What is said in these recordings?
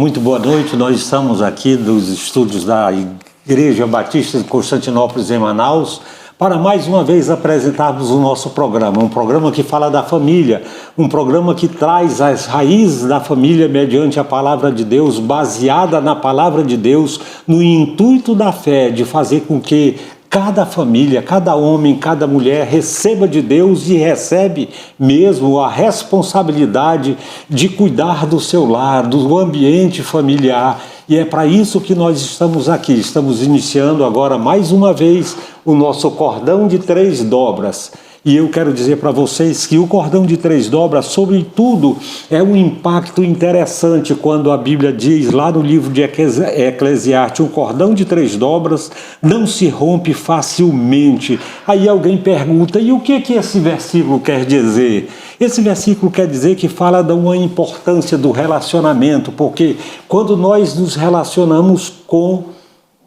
Muito boa noite, nós estamos aqui dos estúdios da Igreja Batista de Constantinópolis, em Manaus, para mais uma vez apresentarmos o nosso programa, um programa que fala da família, um programa que traz as raízes da família mediante a palavra de Deus, baseada na palavra de Deus, no intuito da fé, de fazer com que cada família, cada homem, cada mulher receba de Deus e recebe mesmo a responsabilidade de cuidar do seu lar, do ambiente familiar. E é para isso que nós estamos aqui. Estamos iniciando agora mais uma vez o nosso cordão de 3 dobras. E eu quero dizer para vocês que o cordão de 3 dobras, sobretudo, é um impacto interessante quando a Bíblia diz lá no livro de Eclesiastes, o cordão de 3 dobras não se rompe facilmente. Aí alguém pergunta, e o que esse versículo quer dizer? Esse versículo quer dizer que fala de uma importância do relacionamento, porque quando nós nos relacionamos com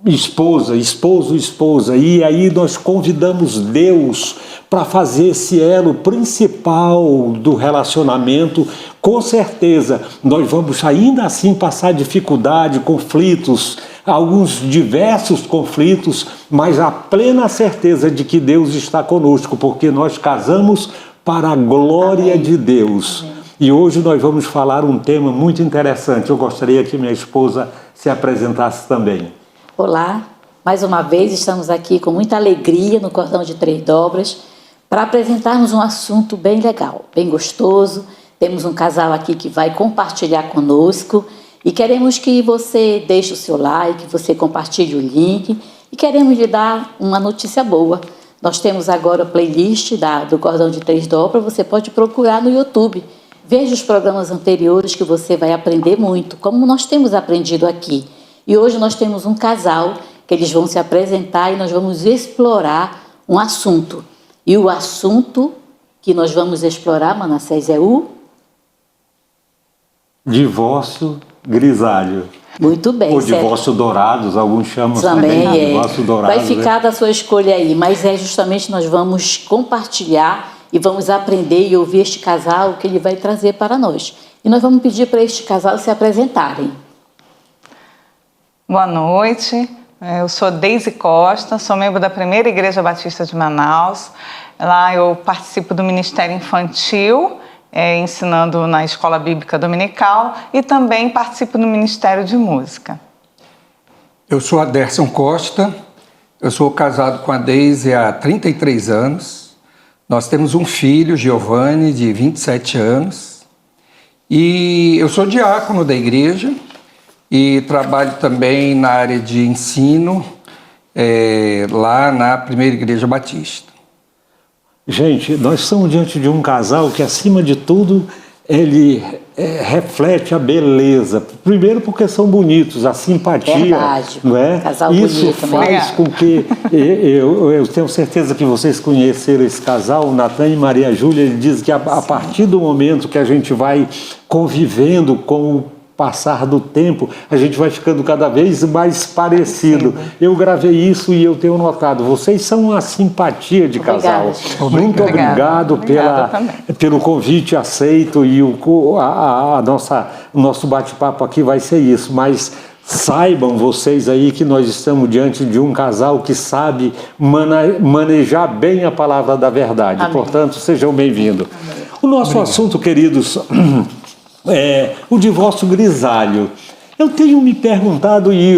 esposa, esposo, esposa, e aí nós convidamos Deus para fazer esse elo principal do relacionamento, com certeza nós vamos ainda assim passar dificuldade, conflitos, alguns diversos conflitos, mas a plena certeza de que Deus está conosco, porque nós casamos para a glória de Deus. Amém. E hoje nós vamos falar um tema muito interessante. Eu gostaria que minha esposa se apresentasse também. Olá, mais uma vez estamos aqui com muita alegria no Cordão de 3 Dobras para apresentarmos um assunto bem legal, bem gostoso. Temos um casal aqui que vai compartilhar conosco e queremos que você deixe o seu like, que você compartilhe o link e queremos lhe dar uma notícia boa. Nós temos agora a playlist do Cordão de 3 Dobras, você pode procurar no YouTube. Veja os programas anteriores que você vai aprender muito, como nós temos aprendido aqui. E hoje nós temos um casal que eles vão se apresentar e nós vamos explorar um assunto. E o assunto que nós vamos explorar, Manassés, é o divórcio grisalho. Muito bem. Ou divórcio dourados, alguns chamam também. Divórcio dourado. Vai ficar da sua escolha aí, mas justamente nós vamos compartilhar e vamos aprender e ouvir este casal, o que ele vai trazer para nós. E nós vamos pedir para este casal se apresentarem. Boa noite, eu sou Deise Costa, sou membro da Primeira Igreja Batista de Manaus. Lá eu participo do Ministério Infantil, ensinando na Escola Bíblica Dominical e também participo do Ministério de Música. Eu sou Aderson Costa, eu sou casado com a Deise há 33 anos. Nós temos um filho, Giovanni, de 27 anos. E eu sou diácono da igreja. E trabalho também na área de ensino, lá na Primeira Igreja Batista. Gente, nós estamos diante de um casal que, acima de tudo, ele reflete a beleza. Primeiro porque são bonitos, a simpatia. Verdade. Não é? Casal isso bonito, faz com que... eu tenho certeza que vocês conheceram esse casal, o Natan e Maria Júlia. Ele diz que a partir do momento que a gente vai convivendo com o passar do tempo, a gente vai ficando cada vez mais parecido. Eu gravei isso e eu tenho notado, vocês são uma simpatia de casal. Muito obrigado pelo convite aceito e o nosso bate-papo aqui vai ser isso, mas saibam vocês aí que nós estamos diante de um casal que sabe manejar bem a palavra da verdade. Amém. Portanto, sejam bem-vindos. O nosso assunto, queridos, o divórcio grisalho. Eu tenho me perguntado e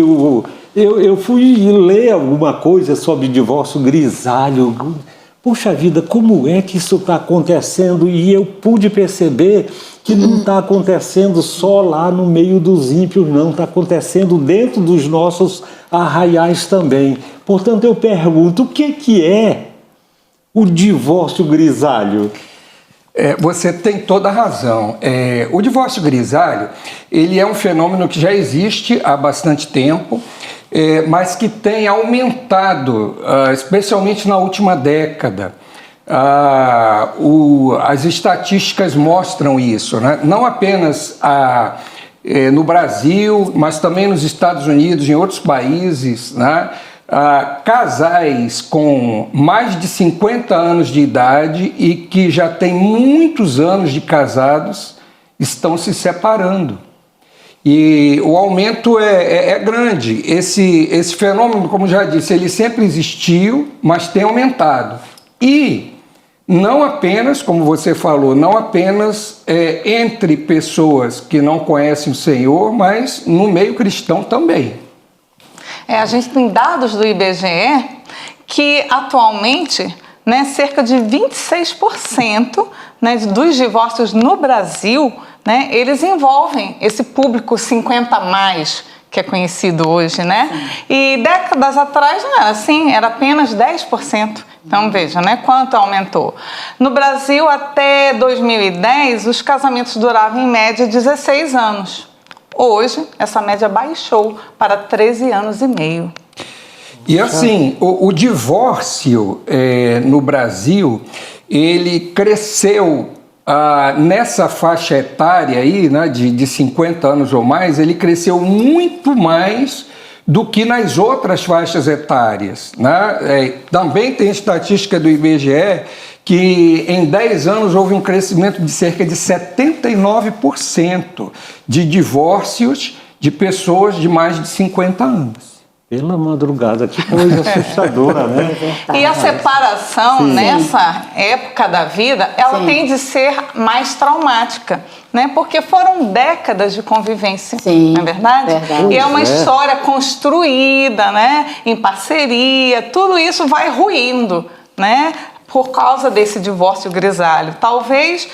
eu fui ler alguma coisa sobre divórcio grisalho. Poxa vida, como é que isso está acontecendo? E eu pude perceber que não está acontecendo só lá no meio dos ímpios, não. Está acontecendo dentro dos nossos arraiais também. Portanto, eu pergunto, o que é o divórcio grisalho? Você tem toda a razão. O divórcio grisalho, ele é um fenômeno que já existe há bastante tempo, mas que tem aumentado, especialmente na última década. As estatísticas mostram isso, né? Não apenas no Brasil, mas também nos Estados Unidos, em outros países, né? Casais com mais de 50 anos de idade e que já têm muitos anos de casados estão se separando. E o aumento é grande. Esse fenômeno, como já disse, ele sempre existiu, mas tem aumentado. E não apenas, como você falou, não apenas entre pessoas que não conhecem o Senhor, mas no meio cristão também. A gente tem dados do IBGE que atualmente, né, cerca de 26%, né, dos divórcios no Brasil, né, eles envolvem esse público 50 mais, que é conhecido hoje, né? E décadas atrás não era assim, era apenas 10%. Então veja, né, quanto aumentou. No Brasil, até 2010, os casamentos duravam em média 16 anos. Hoje, essa média baixou para 13 anos e meio. E assim, o divórcio no Brasil, ele cresceu nessa faixa etária aí, né, de 50 anos ou mais, ele cresceu muito mais do que nas outras faixas etárias, né? Também tem estatística do IBGE que em 10 anos houve um crescimento de cerca de 79% de divórcios de pessoas de mais de 50 anos. Pela madrugada, que coisa assustadora, né? E a separação, nessa época da vida, ela tem de ser mais traumática, né? Porque foram décadas de convivência, não é verdade? E é uma história construída, né, em parceria, tudo isso vai ruindo, né? Por causa desse divórcio grisalho. Talvez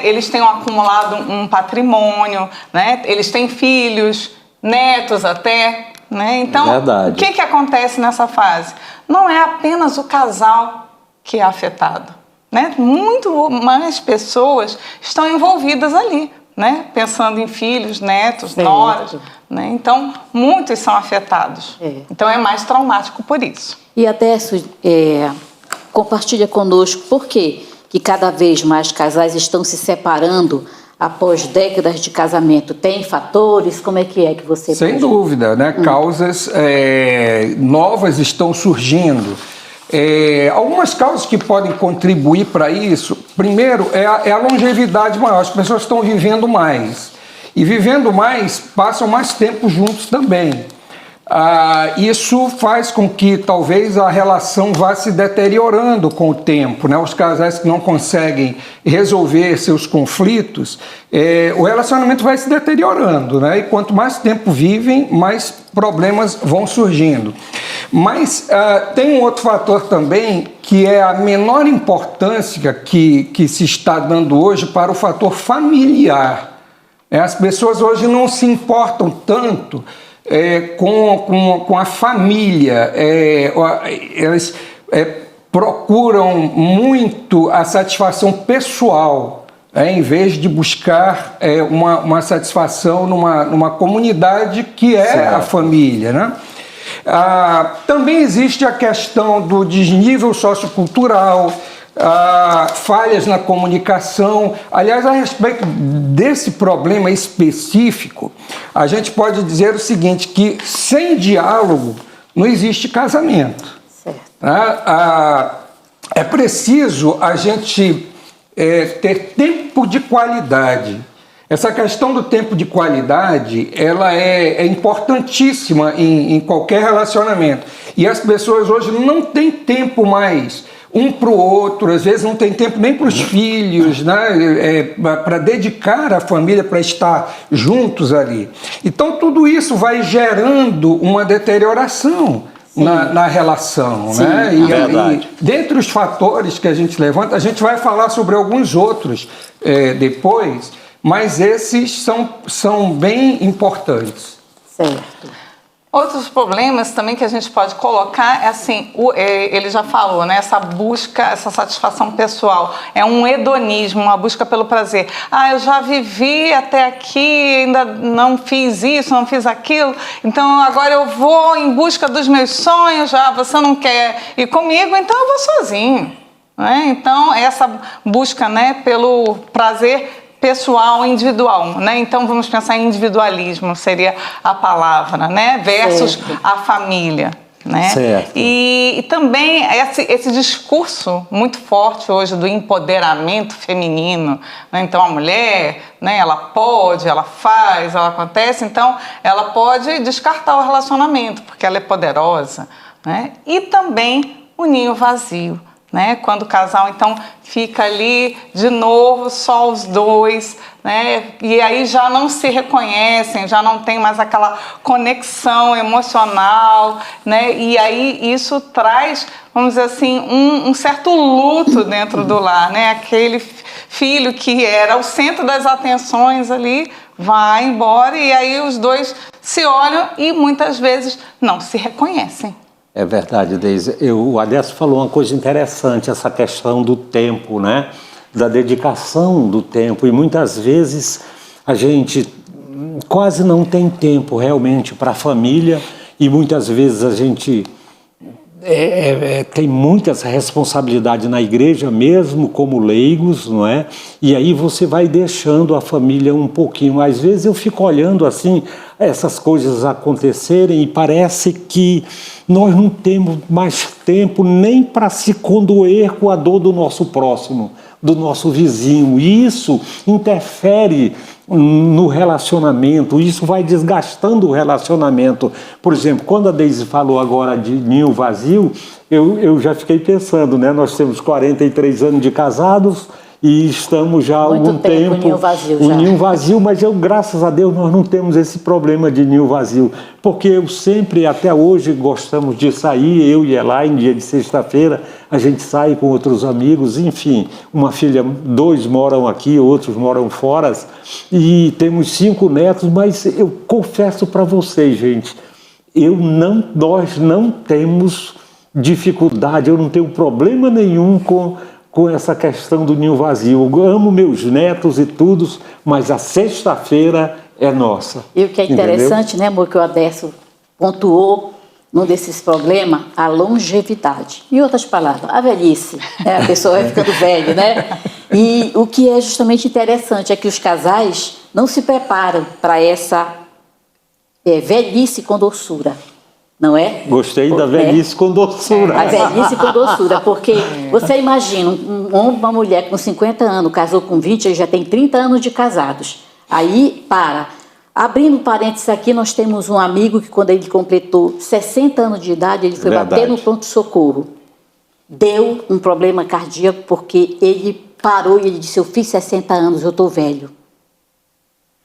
eles tenham acumulado um patrimônio, né? Eles têm filhos, netos até, né? Então, o que acontece nessa fase? Não é apenas o casal que é afetado, né? Muito mais pessoas estão envolvidas ali, né? Pensando em filhos, netos, noras, né? Então, muitos são afetados. Então, é mais traumático por isso. E até compartilha conosco por que cada vez mais casais estão se separando após décadas de casamento. Tem fatores? Como é que você... Sem dúvida, né? Causas novas estão surgindo. Algumas causas que podem contribuir para isso, primeiro, é a longevidade maior. As pessoas estão vivendo mais. E vivendo mais, passam mais tempo juntos também. Isso faz com que talvez a relação vá se deteriorando com o tempo, né? Os casais que não conseguem resolver seus conflitos, o relacionamento vai se deteriorando, né? E quanto mais tempo vivem, mais problemas vão surgindo. Mas tem um outro fator também, que é a menor importância que se está dando hoje para o fator familiar. As pessoas hoje não se importam tanto com a família, elas procuram muito a satisfação pessoal, em vez de buscar uma satisfação numa comunidade que é a família, né? Também existe a questão do desnível sociocultural, falhas na comunicação. Aliás, a respeito desse problema específico, a gente pode dizer o seguinte, que sem diálogo não existe casamento. É preciso a gente ter tempo de qualidade. Essa questão do tempo de qualidade, ela é importantíssima em qualquer relacionamento. E as pessoas hoje não têm tempo mais um para o outro, às vezes não tem tempo nem para os filhos, né? Para dedicar à família, para estar juntos ali. Então tudo isso vai gerando uma deterioração na relação. Né? E dentre os fatores que a gente levanta, a gente vai falar sobre alguns outros depois, mas esses são bem importantes. Certo. Outros problemas também que a gente pode colocar é assim, ele já falou, né? Essa busca, essa satisfação pessoal, é um hedonismo, uma busca pelo prazer. Eu já vivi até aqui, ainda não fiz isso, não fiz aquilo, então agora eu vou em busca dos meus sonhos, você não quer ir comigo, então eu vou sozinho. Né? Então, essa busca, né, pelo prazer pessoal, individual, né? Então vamos pensar em individualismo, seria a palavra, né? Versus a família. né? Certo. E também esse discurso muito forte hoje do empoderamento feminino, né? Então a mulher, né, ela pode, ela faz, ela acontece, então ela pode descartar o relacionamento porque ela é poderosa, né? E também o ninho vazio, né? Quando o casal então fica ali de novo só os dois, né? E aí já não se reconhecem, já não tem mais aquela conexão emocional, né? E aí isso traz, vamos dizer assim, um certo luto dentro do lar, né? Aquele filho que era o centro das atenções ali vai embora e aí os dois se olham e muitas vezes não se reconhecem. É verdade, Deise. O Adesso falou uma coisa interessante, essa questão do tempo, né? Da dedicação do tempo. E muitas vezes a gente quase não tem tempo realmente para a família e muitas vezes a gente tem muitas responsabilidades na igreja mesmo, como leigos, não é? E aí você vai deixando a família um pouquinho. Às vezes eu fico olhando assim, essas coisas acontecerem e parece que nós não temos mais tempo nem para se condoer com a dor do nosso próximo, do nosso vizinho. E isso interfere no relacionamento, isso vai desgastando o relacionamento. Por exemplo, quando a Deise falou agora de ninho vazio, eu já fiquei pensando, né? Nós temos 43 anos de casados e estamos já há algum tempo ninho vazio um já. ninho vazio, mas graças a Deus, nós não temos esse problema de ninho vazio, porque eu sempre, até hoje, gostamos de sair, eu e ela, em dia de sexta-feira, a gente sai com outros amigos, enfim, uma filha, 2 moram aqui, outros moram fora, e temos 5 netos, mas eu confesso para vocês, gente, nós não temos dificuldade, eu não tenho problema nenhum com essa questão do ninho vazio. Eu amo meus netos e tudo, mas a sexta-feira é nossa. E o que é interessante, né, amor, que o Adesso pontuou num desses problemas, a longevidade. Em outras palavras, a velhice, né? A pessoa vai ficando velha, né? E o que é justamente interessante é que os casais não se preparam para essa velhice com doçura. Não é? Gostei da velhice com doçura. A velhice com doçura, porque você imagina, um homem, uma mulher com 50 anos, casou com 20, ele já tem 30 anos de casados. Aí, abrindo parênteses aqui, nós temos um amigo que quando ele completou 60 anos de idade, ele foi bater no pronto-socorro. Deu um problema cardíaco porque ele parou e ele disse, eu fiz 60 anos, eu estou velho.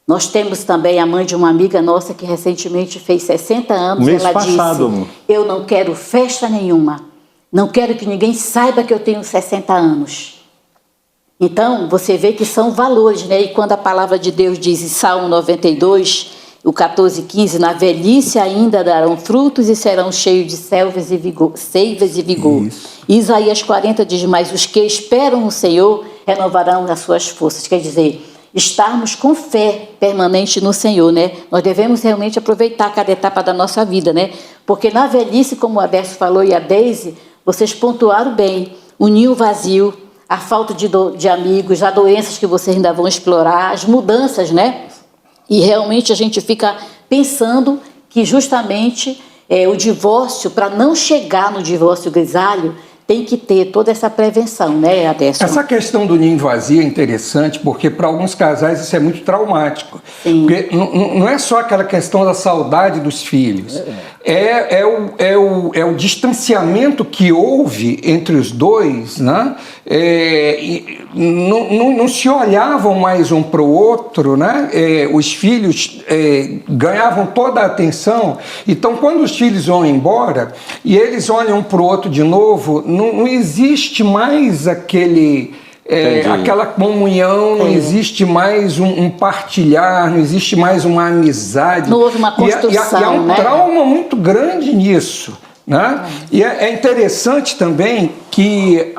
Nós temos também a mãe de uma amiga nossa que recentemente fez 60 anos. Mês ela passado, disse, amor. eu não quero festa nenhuma, não quero que ninguém saiba que eu tenho 60 anos. Então, você vê que são valores, né? E quando a palavra de Deus diz em Salmo 92, o 14 e 15, na velhice ainda darão frutos e serão cheios de seivas e vigor. Isso. Isaías 40 diz, mas os que esperam no Senhor renovarão as suas forças. Quer dizer, estarmos com fé permanente no Senhor, né? Nós devemos realmente aproveitar cada etapa da nossa vida, né? Porque na velhice, como o Adesso falou e a Deise, vocês pontuaram bem, o ninho vazio, a falta de amigos, as doenças que vocês ainda vão explorar, as mudanças, né? E realmente a gente fica pensando que justamente o divórcio, para não chegar no divórcio grisalho, tem que ter toda essa prevenção, né, Adesso? Essa questão do ninho vazio é interessante porque para alguns casais isso é muito traumático. Sim. Porque não é só aquela questão da saudade dos filhos. É o distanciamento que houve entre os dois, né? Não se olhavam mais um para o outro, né? Os filhos ganhavam toda a atenção. Então, quando os filhos vão embora e eles olham um para o outro de novo, não existe mais aquela comunhão, não existe mais um partilhar, não existe mais uma amizade. Não houve uma construção, e há um trauma muito grande nisso. Né? E é interessante também que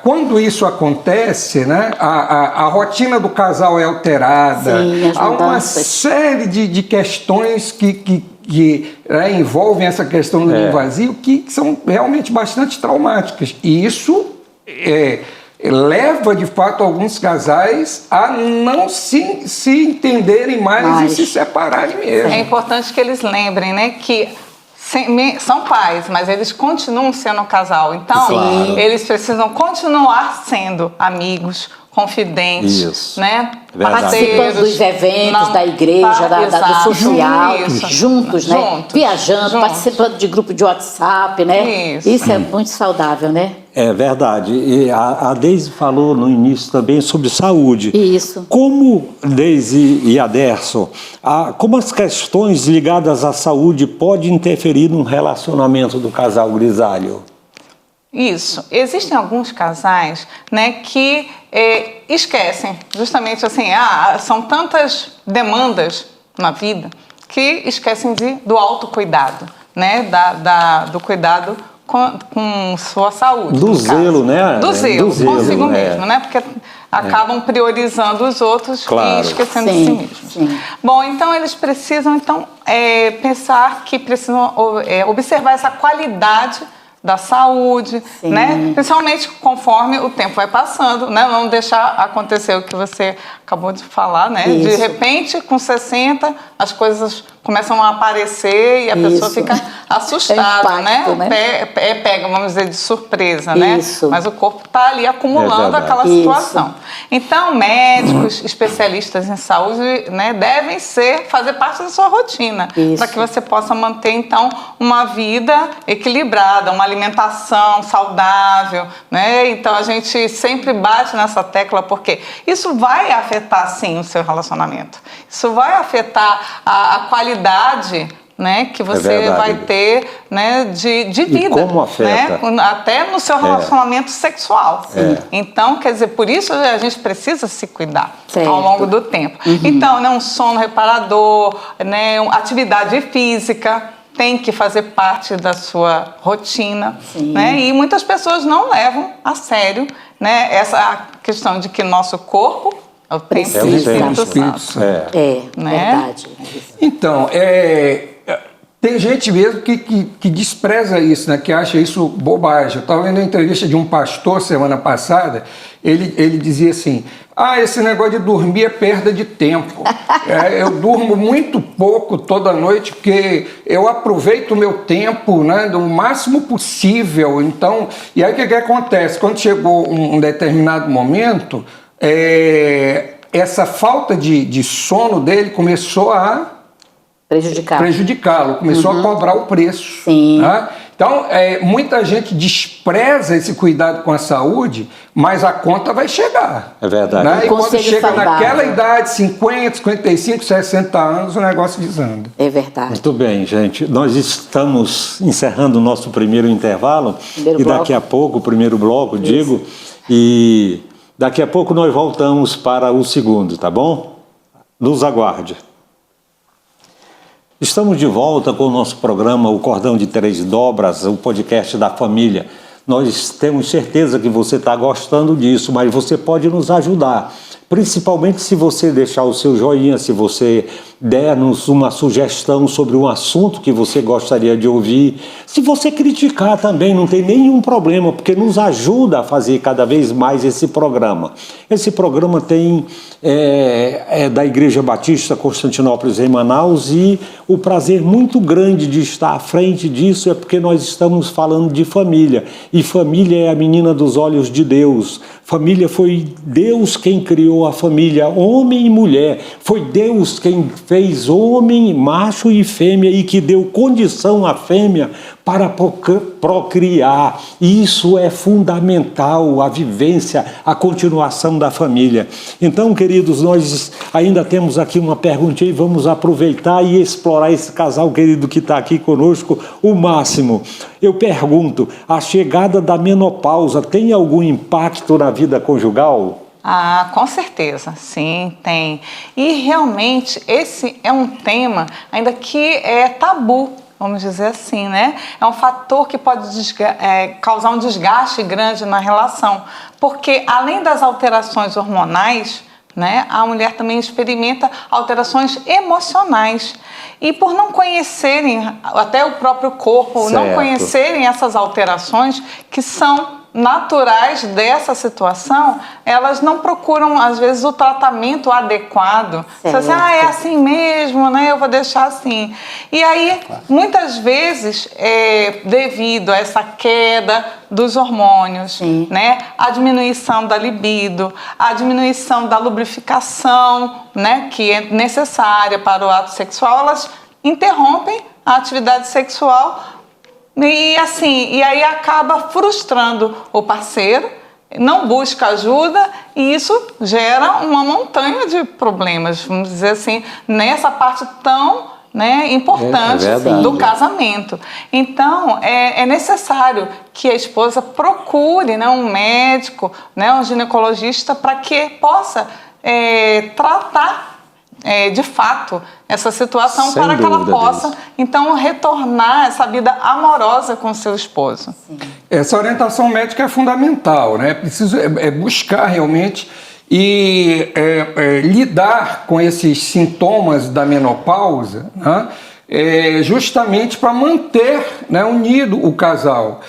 quando isso acontece, né, a rotina do casal é alterada. Sim, há uma série de questões que envolvem essa questão do ninho vazio que são realmente bastante traumáticas. E isso leva, de fato, alguns casais a não se entenderem mais e se separarem mesmo. É importante que eles lembrem, né, que são pais, mas eles continuam sendo um casal. Então, Claro. eles precisam continuar sendo amigos, confidentes, Isso. né? Verdade. Participando dos eventos da igreja, do exato, social, isso. juntos, né? Juntos, Viajando, juntos. participando de grupo de WhatsApp, né? Isso. É muito saudável, né? É verdade. E a Deise falou no início também sobre saúde. Isso. Como, Deise e Aderson, como as questões ligadas à saúde podem interferir no relacionamento do casal grisalho? Isso. Existem alguns casais, né, que esquecem, justamente assim, são tantas demandas na vida que esquecem do autocuidado, né, do cuidado com sua saúde. Do no caso. zelo, né? Do zelo, consigo é. mesmo, né? Porque acabam priorizando os outros Claro. e esquecendo de si mesmos. Sim. Bom, então eles precisam pensar que precisam observar essa qualidade da saúde, Sim. né? Principalmente conforme o tempo vai passando, né? Não deixar acontecer o que você acabou de falar, né? Isso. De repente, com 60, as coisas começam a aparecer e a pessoa Isso. fica assustada, É impacto, né? Pega, vamos dizer, de surpresa, né? Isso. Mas o corpo está ali É acumulando verdade. aquela Isso. situação. Então, médicos, especialistas em saúde, né, devem fazer parte da sua rotina, Isso. para que você possa manter, então, uma vida equilibrada, uma alimentação saudável, né? Então, a gente sempre bate nessa tecla, porque isso vai afetar, sim, o seu relacionamento. Isso vai afetar a qualidade, né, que você verdade. vai ter, né, de vida. como afeta? Né? Até no seu relacionamento sexual. É. Então, quer dizer, por isso a gente precisa se cuidar Certo. ao longo do tempo. Então, né, um sono reparador, né, atividade física tem que fazer parte da sua rotina. Sim. Né? E muitas pessoas não levam a sério, né, essa questão de que nosso corpo é o templo Precisa. do Espírito Espírito Santo. Santo. Né? Verdade. Então, tem gente mesmo que despreza isso, né? Que acha isso bobagem. Eu estava vendo uma entrevista de um pastor semana passada, ele dizia assim, esse negócio de dormir é perda de tempo. Eu durmo muito pouco toda noite, porque eu aproveito o meu tempo, né, do máximo possível. Então, e aí o que acontece? Quando chegou um determinado momento, essa falta de sono dele começou a prejudicá-lo, começou a cobrar o preço. Sim. Né? Então, muita gente despreza esse cuidado com a saúde, mas a conta vai chegar. É verdade. Né? E quando Conselho chega saudável. naquela idade, 50, 55, 60 anos, o negócio desanda. É verdade. Muito bem, gente. Nós estamos encerrando o nosso primeiro intervalo. Primeiro e bloco. daqui a pouco, o primeiro bloco, digo, e daqui a pouco nós voltamos para o segundo, tá bom? Nos aguarde. Estamos de volta com o nosso programa O Cordão de Três Dobras, o podcast da família. Nós temos certeza que você está gostando disso, mas você pode nos ajudar. Principalmente se você deixar o seu joinha, se você der-nos uma sugestão sobre um assunto que você gostaria de ouvir. Se você criticar também, não tem nenhum problema, porque nos ajuda a fazer cada vez mais esse programa. Esse programa é da Igreja Batista Constantinópolis em Manaus e o prazer muito grande de estar à frente disso é porque nós estamos falando de família. E família é a menina dos olhos de Deus. Família foi Deus quem criou a família, homem e mulher. Foi Deus quem fez homem, macho e fêmea e que deu condição à fêmea para procriar. Isso é fundamental, a vivência, a continuação da família. Então, queridos, nós ainda temos aqui uma perguntinha e vamos aproveitar e explorar esse casal querido que está aqui conosco o máximo. Eu pergunto, a chegada da menopausa tem algum impacto na vida conjugal? Com certeza, sim, tem. E realmente esse é um tema ainda que é tabu, vamos dizer assim, né? É um fator que pode causar um desgaste grande na relação, porque além das alterações hormonais, né, a mulher também experimenta alterações emocionais. E por não conhecerem até o próprio corpo, não Certo. conhecerem essas alterações que são naturais dessa situação, elas não procuram, às vezes, o tratamento adequado. Você assim, é assim mesmo, né? Eu vou deixar assim. E aí, muitas vezes, devido a essa queda dos hormônios, né? A diminuição da libido, a diminuição da lubrificação, né? Que é necessária para o ato sexual, elas interrompem a atividade sexual e aí acaba frustrando o parceiro, não busca ajuda e isso gera uma montanha de problemas, vamos dizer assim, nessa parte tão, né, importante do casamento. Então, é necessário que a esposa procure, né, um médico, né, um ginecologista, para que possa tratar de fato essa situação, sem para que ela possa, Deus, então, retornar essa vida amorosa com seu esposo. Sim. Essa orientação médica é fundamental, né? Preciso buscar realmente e lidar com esses sintomas da menopausa, né? Justamente para manter, né, unido o casal.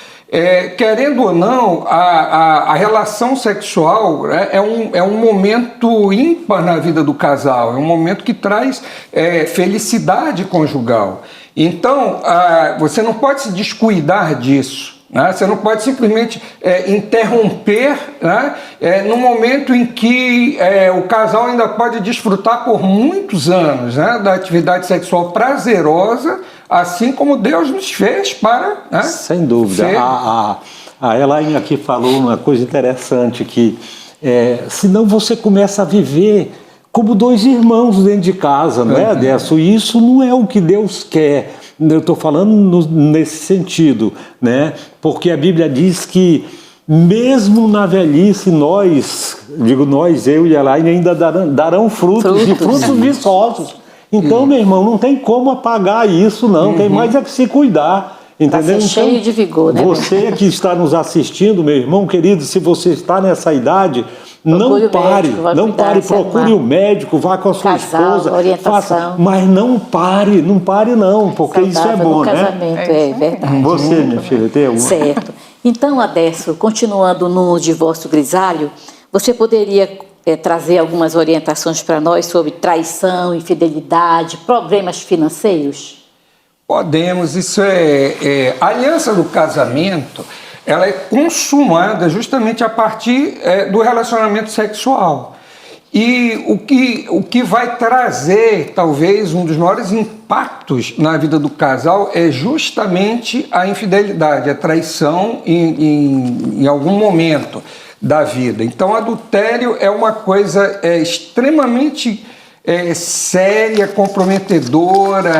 Querendo ou não, a relação sexual, né, é um momento ímpar na vida do casal, é um momento que traz felicidade conjugal. Então, você não pode se descuidar disso. Né? Você não pode simplesmente interromper, né, no momento em que o casal ainda pode desfrutar por muitos anos, né, da atividade sexual prazerosa, assim como Deus nos fez para... Né, sem dúvida. A Elaine aqui falou uma coisa interessante, que senão você começa a viver como dois irmãos dentro de casa, não é, Décio? E isso não é o que Deus quer. Eu estou falando nesse sentido, né? Porque a Bíblia diz que mesmo na velhice nós, eu e Elaine, ainda darão frutos, e frutos viçosos. Então, meu irmão, não tem como apagar isso, não. Tem mais é que se cuidar. Entendeu? Tá cheio de vigor, né? Você que está nos assistindo, meu irmão querido, se você está nessa idade, não pare, procure o médico, vá com a sua esposa, orientação. mas não pare, não, porque isso é bom, né? Casamento, é verdade. Você, minha filha, tem alguma? Certo. Então, Adécio, continuando no divórcio grisalho, você poderia trazer algumas orientações para nós sobre traição, infidelidade, problemas financeiros? Podemos, isso a aliança do casamento, ela é consumada justamente a partir do relacionamento sexual. E o que vai trazer, talvez, um dos maiores impactos na vida do casal é justamente a infidelidade, a traição em algum momento da vida. Então, adultério é uma coisa extremamente séria, comprometedora,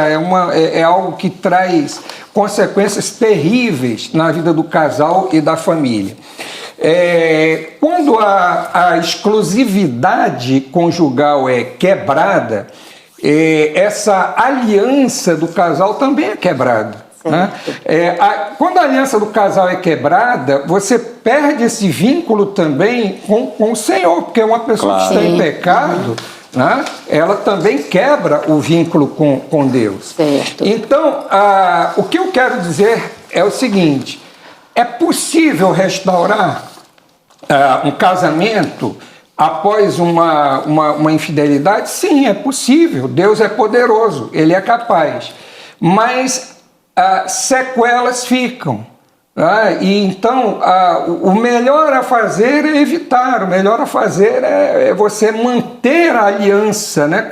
é algo que traz consequências terríveis na vida do casal e da família. Quando a exclusividade conjugal é quebrada, essa aliança do casal também é quebrada. Né? Quando a aliança do casal é quebrada, você perde esse vínculo também com o Senhor, porque uma pessoa que está em pecado, né, ela também quebra o vínculo com Deus. Certo. Então, o que eu quero dizer é o seguinte: é possível restaurar um casamento após uma infidelidade? Sim, é possível. Deus é poderoso, Ele é capaz. Mas sequelas ficam. E então, o melhor a fazer é evitar, o melhor a fazer é você manter a aliança, né?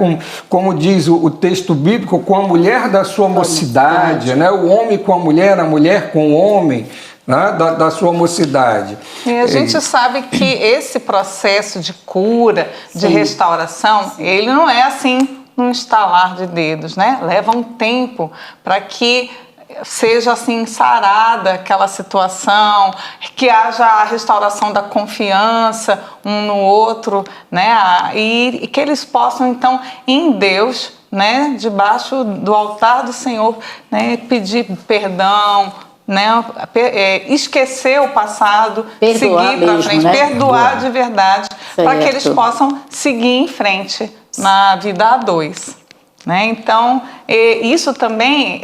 Como diz o texto bíblico, com a mulher da sua mocidade, né? O homem com a mulher com o homem, né? Da sua mocidade. E a gente sabe que esse processo de cura, de restauração, ele não é assim num estalar de dedos, né? Leva um tempo para que seja assim sarada aquela situação, que haja a restauração da confiança um no outro, né? E que eles possam então em Deus, né, debaixo do altar do Senhor, né, pedir perdão, né, esquecer o passado, perdoar seguir para frente, né? perdoar de verdade, para que eles possam seguir em frente na vida a dois. Né? Então, isso também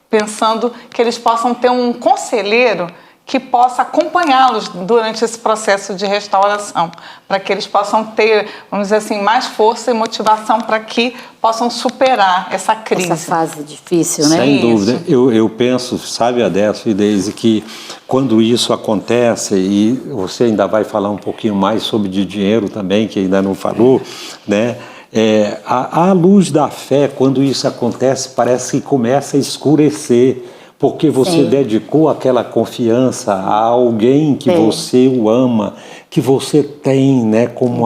pensando que eles possam ter um conselheiro que possa acompanhá-los durante esse processo de restauração, para que eles possam ter, vamos dizer assim, mais força e motivação para que possam superar essa crise. Essa fase difícil, né? Sem dúvida. Eu penso, sabe, Adécio e Deise, que quando isso acontece, e você ainda vai falar um pouquinho mais sobre de dinheiro também, que ainda não falou, né? A luz da fé, quando isso acontece, parece que começa a escurecer, porque você dedicou aquela confiança a alguém que você o ama, que você tem, né, como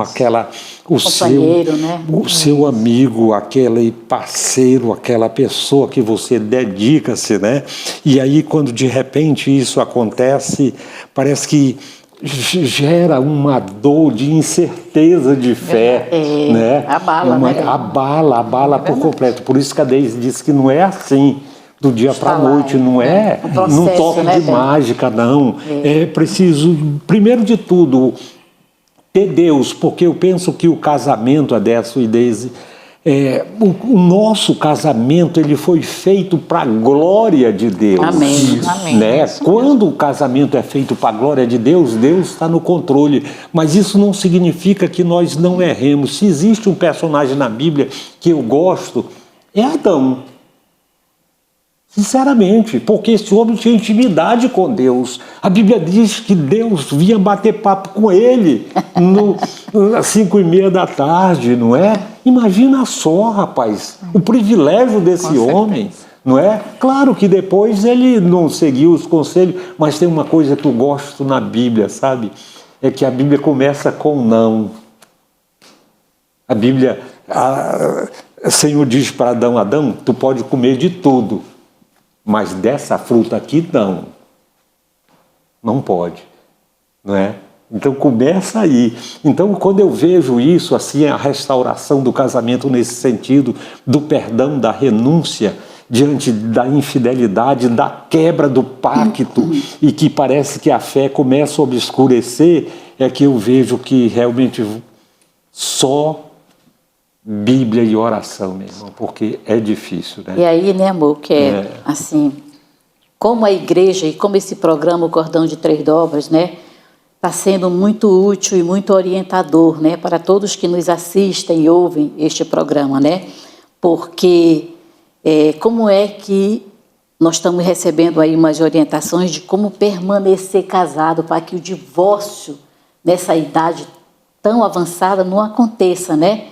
o seu amigo, aquele parceiro, aquela pessoa que você dedica-se, né? E aí quando de repente isso acontece, parece que gera uma dor de incerteza de fé, né? Abala, né? Abala por completo. Por isso que a Deise disse que não é assim do dia para a noite, não é num toque de mágica, não. É preciso, primeiro de tudo, ter Deus, porque eu penso que o casamento, Adécio e Deise, o nosso casamento, ele foi feito para a glória de Deus. Amém. Amém. Né? Quando o casamento é feito para a glória de Deus, Deus está no controle. Mas isso não significa que nós não erremos. Se existe um personagem na Bíblia que eu gosto, é Adão. Sinceramente, porque esse homem tinha intimidade com Deus. A Bíblia diz que Deus vinha bater papo com ele às 5:30 da tarde, não é? Imagina só, rapaz, o privilégio desse homem, não é? Claro que depois ele não seguiu os conselhos, mas tem uma coisa que eu gosto na Bíblia, sabe? É que a Bíblia começa com não. A Bíblia, o Senhor diz para Adão, Adão, tu pode comer de tudo, mas dessa fruta aqui não pode, não é? Então começa aí. Então quando eu vejo isso, assim, a restauração do casamento nesse sentido, do perdão, da renúncia diante da infidelidade, da quebra do pacto, e que parece que a fé começa a obscurecer, é que eu vejo que realmente só Bíblia e oração, meu irmão, porque é difícil, né? E aí, né, amor, que assim, como a igreja e como esse programa, o Cordão de Três Dobras, né, está sendo muito útil e muito orientador, né, para todos que nos assistem e ouvem este programa, né, porque como é que nós estamos recebendo aí umas orientações de como permanecer casado para que o divórcio nessa idade tão avançada não aconteça, né?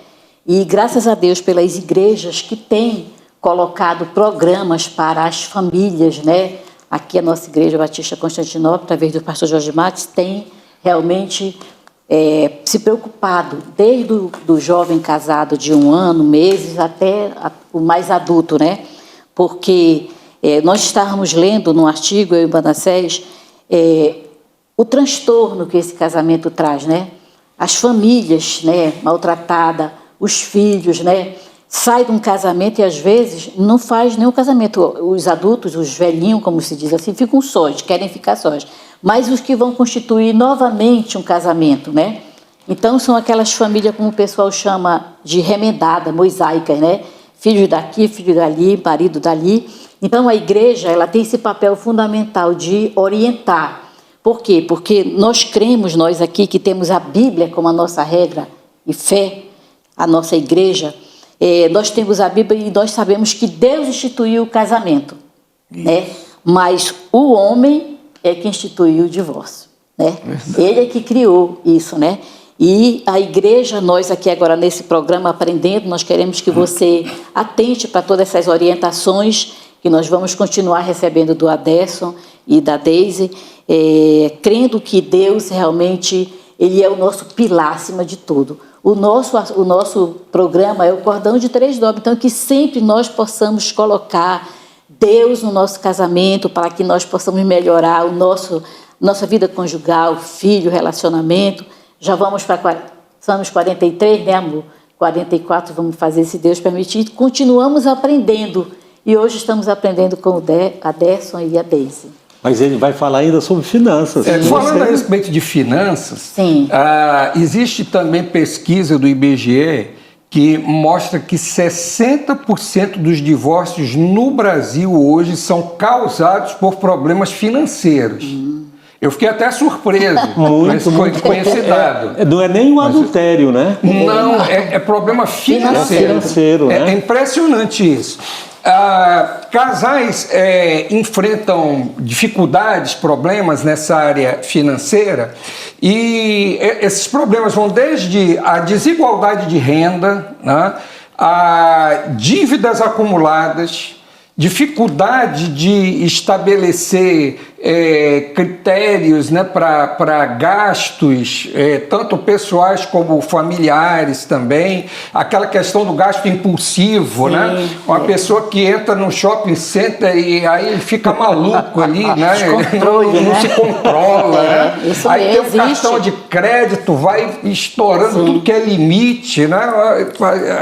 E graças a Deus pelas igrejas que têm colocado programas para as famílias, né? Aqui a nossa Igreja Batista Constantinopla, através do pastor Jorge Matos, tem realmente se preocupado, desde o jovem casado de 1 ano, meses, até o mais adulto, né? Porque nós estávamos lendo num artigo, eu e o Manassés, o transtorno que esse casamento traz, né? As famílias, né, maltratadas, os filhos, né, saem de um casamento e às vezes não faz nenhum casamento. Os adultos, os velhinhos, como se diz assim, ficam sós, querem ficar sós. Mas os que vão constituir novamente um casamento, né? Então são aquelas famílias, como o pessoal chama de remendada, mosaicas, né? Filhos daqui, filho dali, marido dali. Então a igreja, ela tem esse papel fundamental de orientar. Por quê? Porque nós cremos, nós aqui que temos a Bíblia como a nossa regra e fé, a nossa igreja, nós temos a Bíblia e nós sabemos que Deus instituiu o casamento, né? Mas o homem é que instituiu o divórcio, né? Ele é que criou isso, né? E a igreja, nós aqui agora nesse programa Aprendendo, nós queremos que você atente para todas essas orientações que nós vamos continuar recebendo do Aderson e da Deise, crendo que Deus realmente, Ele é o nosso pilar acima de tudo. O nosso programa é o Cordão de Três Dobras, então que sempre nós possamos colocar Deus no nosso casamento para que nós possamos melhorar nossa vida conjugal, filho, relacionamento. Já vamos para somos 43, né, amor? 44 vamos fazer, se Deus permitir. Continuamos aprendendo e hoje estamos aprendendo com o Aderson e a Deise. Mas ele vai falar ainda sobre finanças. Falando a respeito de finanças, existe também pesquisa do IBGE que mostra que 60% dos divórcios no Brasil hoje são causados por problemas financeiros. Eu fiquei até surpreso com esse dado. Não é nem um adultério, né? Não, é problema financeiro. Né? É impressionante isso. Casais enfrentam dificuldades, problemas nessa área financeira, e esses problemas vão desde a desigualdade de renda, né, a dívidas acumuladas, dificuldade de estabelecer critérios, né, para gastos, tanto pessoais como familiares também, aquela questão do gasto impulsivo, né? Uma pessoa que entra no shopping center e aí fica maluco ali, né? Não se controla, né? Aí tem um cartão de crédito, vai estourando tudo que é limite, né?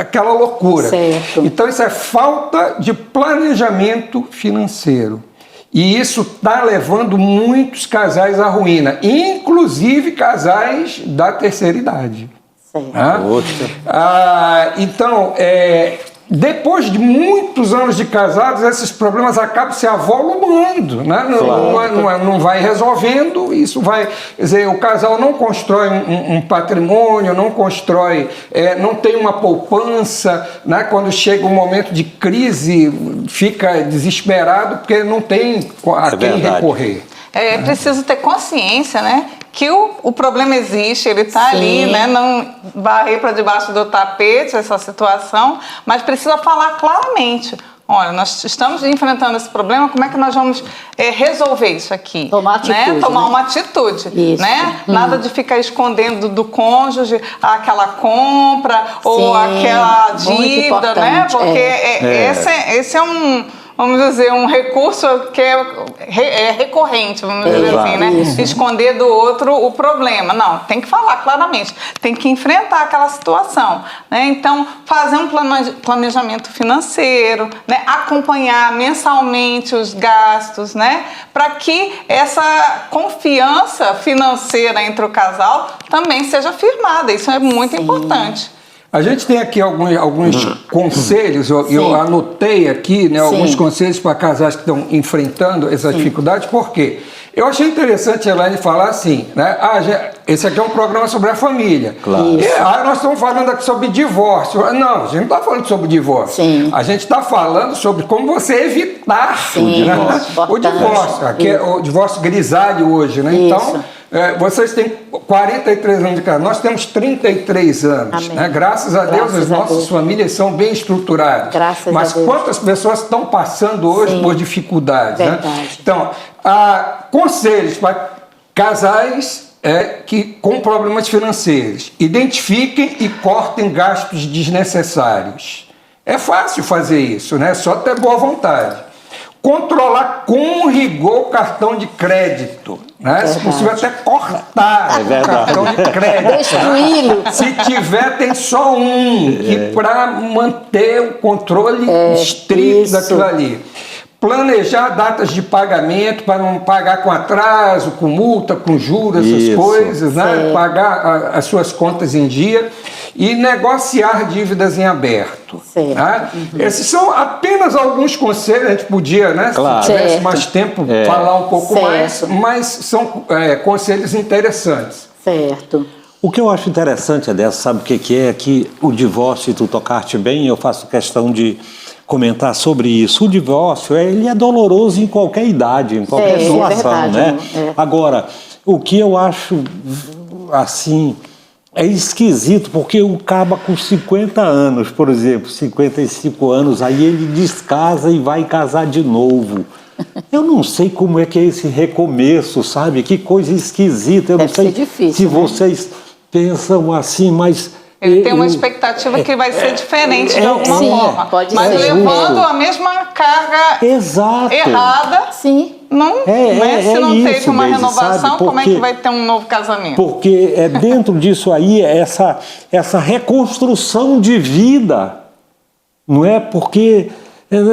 Aquela loucura. Certo. Então isso é falta de planejamento financeiro. E isso está levando muitos casais à ruína, inclusive casais da terceira idade. Então, depois de muitos anos de casados, esses problemas acabam se avolumando, né? Não vai resolvendo, isso vai... Quer dizer, o casal não constrói um patrimônio, não constrói... não tem uma poupança, né? Quando chega um momento de crise, fica desesperado porque não tem a quem recorrer. É preciso ter consciência, né? Que o problema existe, ele está ali, né? Não varrer para debaixo do tapete essa situação, mas precisa falar claramente. Olha, nós estamos enfrentando esse problema, como é que nós vamos resolver isso aqui? Tomar atitude, né? Tomar uma atitude, isso. Né? Nada de ficar escondendo do cônjuge aquela compra ou aquela dívida, né? Porque esse é vamos dizer, um recurso que é recorrente, vamos dizer assim, né? Esconder do outro o problema. Não, tem que falar claramente, tem que enfrentar aquela situação, né? Então, fazer um planejamento financeiro, né? Acompanhar mensalmente os gastos, né? Para que essa confiança financeira entre o casal também seja firmada. Isso é muito importante. A gente tem aqui alguns conselhos, eu anotei aqui, né, alguns conselhos para casais que estão enfrentando essas dificuldades, por quê? Eu achei interessante a Elaine falar assim, né? Esse aqui é um programa sobre a família. Claro. Nós estamos falando aqui sobre divórcio. Não, a gente não está falando sobre divórcio. A gente está falando sobre como você evitar o divórcio. Aqui é o divórcio grisalho hoje, né? Então, vocês têm 43 anos de casa, nós temos 33 anos. Né? Graças a Deus, as nossas famílias são bem estruturadas. Mas quantas pessoas estão passando hoje por dificuldades? Né? Então, conselhos para casais com problemas financeiros. Identifiquem e cortem gastos desnecessários. É fácil fazer isso, né? Só ter boa vontade. Controlar com rigor o cartão de crédito, né? Se possível até cortar o cartão de crédito. Destruí-lo. Se tiver, tem só um, que para manter o controle estrito daquilo ali. Planejar datas de pagamento para não pagar com atraso, com multa, com juros, essas coisas, né? Pagar as suas contas em dia e negociar dívidas em aberto. Né? Esses são apenas alguns conselhos, a gente podia, né, se tivesse mais tempo, falar um pouco mais, mas são conselhos interessantes. Certo. O que eu acho interessante, Edessa, sabe o que é? Que o divórcio, e tu tocaste bem, eu faço questão de comentar sobre isso. O divórcio, ele é doloroso em qualquer idade, em qualquer situação, né? Agora, o que eu acho, assim, é esquisito, porque o caba com 50 anos, por exemplo, 55 anos, aí ele descasa e vai casar de novo. Eu não sei como é que é esse recomeço, sabe? Que coisa esquisita. Eu não sei se vocês pensam assim, mas... Ele tem uma expectativa que vai ser diferente de alguma forma, mas levando a mesma carga errada. Não, se não teve uma renovação, como é que vai ter um novo casamento? Porque dentro disso aí, essa reconstrução de vida, não é? Porque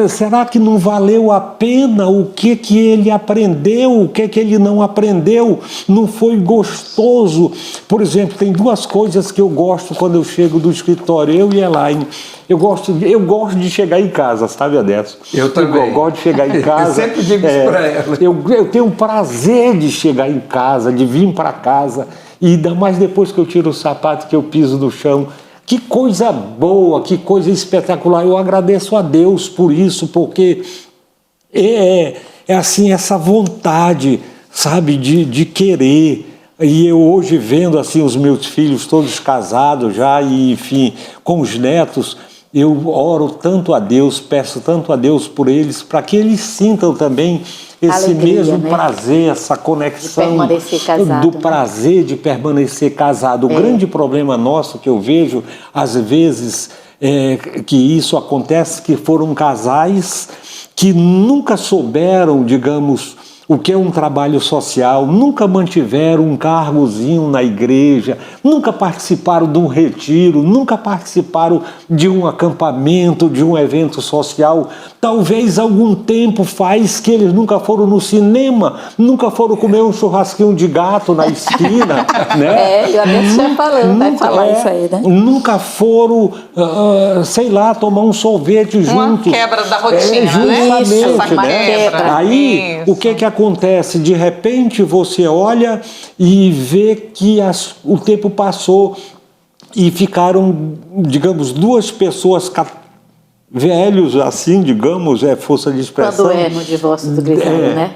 Será que não valeu a pena? O que ele aprendeu? O que ele não aprendeu? Não foi gostoso? Por exemplo, tem duas coisas que eu gosto quando eu chego do escritório, eu e Elaine. Eu gosto de chegar em casa, sabe, Adesso? Eu também. Eu gosto de chegar em casa. Eu sempre digo isso para ela. Eu tenho um prazer de chegar em casa, de vir para casa, e ainda mais depois que eu tiro o sapato, que eu piso no chão. Que coisa boa, que coisa espetacular. Eu agradeço a Deus por isso, porque é assim, essa vontade, sabe, de querer. E eu hoje vendo assim os meus filhos todos casados já, e enfim, com os netos, eu oro tanto a Deus, peço tanto a Deus por eles, para que eles sintam também esse alegria, mesmo né? prazer, essa conexão De permanecer casado, do prazer de permanecer casado. O grande problema nosso que eu vejo, às vezes, que isso acontece, que foram casais que nunca souberam, digamos, o que é um trabalho social, nunca mantiveram um cargozinho na igreja, nunca participaram de um retiro, nunca participaram de um acampamento, de um evento social. Talvez algum tempo faz que eles nunca foram no cinema, nunca foram comer um churrasquinho de gato na esquina, né? Eu até estou falando, vai falar isso aí, né? Nunca foram, sei lá, tomar um sorvete juntos. Uma quebra da rotina, justamente, né? Essa né? quebra. Aí, Isso. o que acontece? De repente você olha e vê que o tempo passou e ficaram, digamos, duas pessoas velhos, assim, digamos, força de expressão. Quando no divórcio do Grisalho, né?